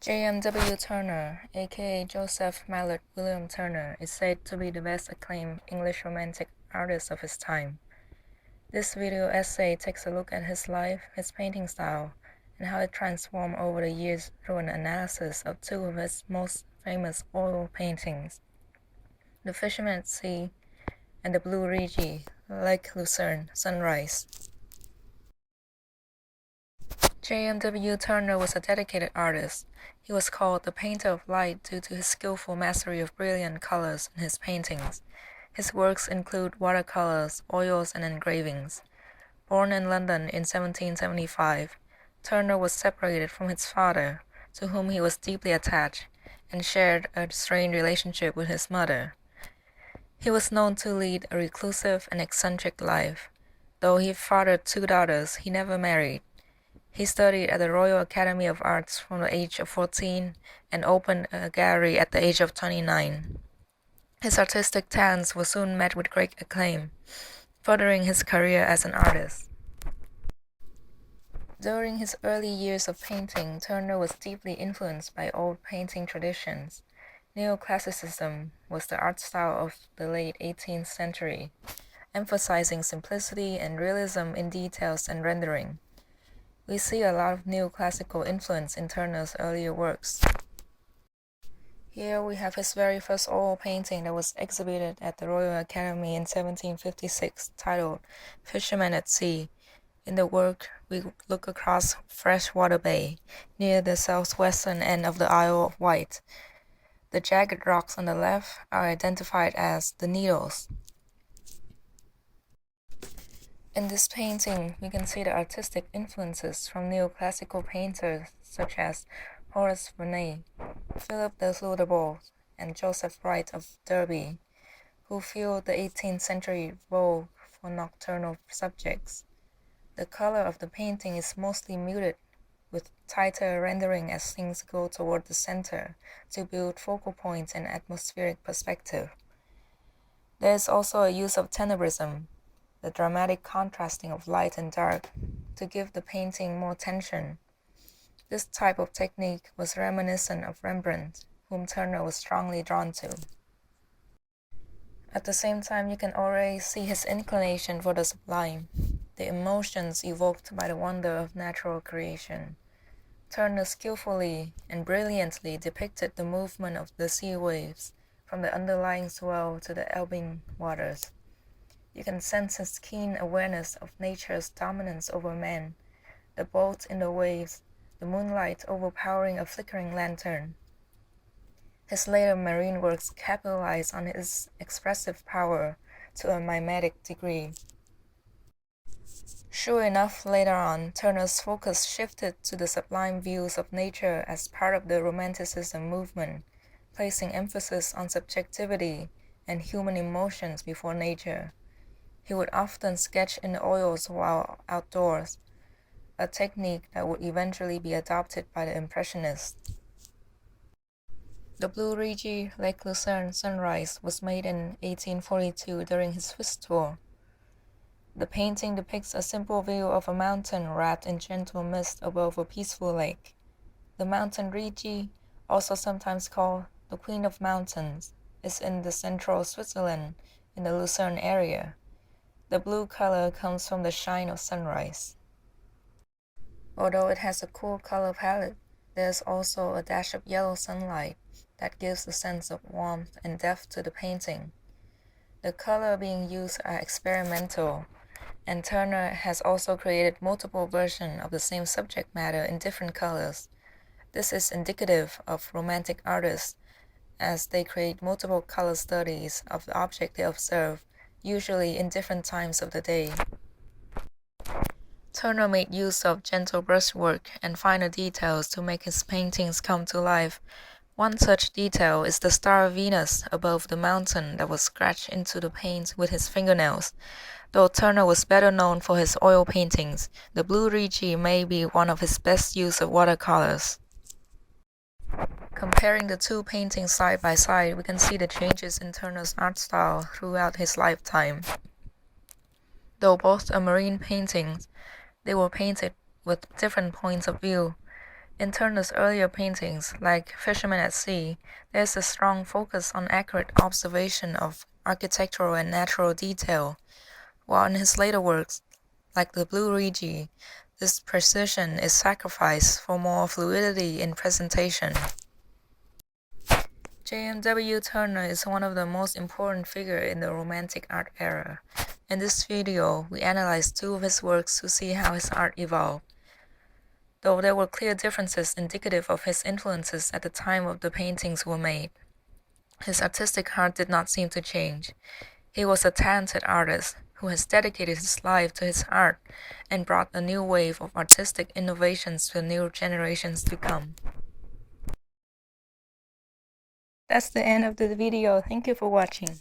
JMW Turner, aka Joseph Mallord William Turner, is said to be the best acclaimed English Romantic artist of his time. This video essay takes a look at his life, his painting style, and how it transformed over the years through an analysis of two of his most famous oil paintings, The Fisherman at Sea and The Blue Rigi, Lake Lucerne, Sunrise. JMW Turner was a dedicated artist. He was called the painter of light due to his skillful mastery of brilliant colors in his paintings. His works include watercolors, oils, and engravings. Born in London in 1775, Turner was separated from his father, to whom he was deeply attached, and shared a strained relationship with his mother. He was known to lead a reclusive and eccentric life. Though he fathered two daughters, he never married. He studied at the Royal Academy of Arts from the age of 14 and opened a gallery at the age of 29. His artistic talents were soon met with great acclaim, furthering his career as an artist. During his early years of painting, Turner was deeply influenced by old painting traditions. Neoclassicism was the art style of the late 18th century, emphasizing simplicity and realism in details and rendering. We see a lot of neoclassical influence in Turner's earlier works. Here we have his very first oil painting that was exhibited at the Royal Academy in 1756, titled Fisherman at Sea. In the work, we look across Freshwater Bay, near the southwestern end of the Isle of Wight. The jagged rocks on the left are identified as the Needles. In this painting, we can see the artistic influences from neoclassical painters such as Horace Vernet, Philip de Loutherbourg, and Joseph Wright of Derby, who filled the 18th century vogue for nocturnal subjects. The color of the painting is mostly muted, with tighter rendering as things go toward the center to build focal points and atmospheric perspective. There is also a use of tenebrism, the dramatic contrasting of light and dark, to give the painting more tension. This type of technique was reminiscent of Rembrandt, whom Turner was strongly drawn to. At the same time, you can already see his inclination for the sublime, the emotions evoked by the wonder of natural creation. Turner skillfully and brilliantly depicted the movement of the sea waves, from the underlying swell to the ebbing waters. You can sense his keen awareness of nature's dominance over man, the boat in the waves, the moonlight overpowering a flickering lantern. His later marine works capitalize on his expressive power to a mimetic degree. Sure enough, later on, Turner's focus shifted to the sublime views of nature as part of the Romanticism movement, placing emphasis on subjectivity and human emotions before nature. He would often sketch in oils while outdoors, a technique that would eventually be adopted by the Impressionists. The Blue Rigi, Lake Lucerne Sunrise was made in 1842 during his Swiss tour. The painting depicts a simple view of a mountain wrapped in gentle mist above a peaceful lake. The mountain Rigi, also sometimes called the Queen of Mountains, is in the central Switzerland in the Lucerne area. The blue color comes from the shine of sunrise. Although it has a cool color palette, there is also a dash of yellow sunlight that gives a sense of warmth and depth to the painting. The color being used are experimental, and Turner has also created multiple versions of the same subject matter in different colors. This is indicative of romantic artists, as they create multiple color studies of the object they observe, usually in different times of the day. Turner made use of gentle brushwork and finer details to make his paintings come to life. One such detail is the star Venus above the mountain that was scratched into the paint with his fingernails. Though Turner was better known for his oil paintings, the Blue Rigi may be one of his best use of watercolors. Comparing the two paintings side by side, we can see the changes in Turner's art style throughout his lifetime. Though both are marine paintings, they were painted with different points of view. In Turner's earlier paintings, like Fisherman at Sea, there is a strong focus on accurate observation of architectural and natural detail, while in his later works, like the Blue Rigi, this precision is sacrificed for more fluidity in presentation. JMW Turner is one of the most important figures in the Romantic art era. In this video, we analyze two of his works to see how his art evolved. Though there were clear differences indicative of his influences at the time of the paintings were made, his artistic heart did not seem to change. He was a talented artist who has dedicated his life to his art and brought a new wave of artistic innovations to new generations to come. That's the end of the video. Thank you for watching.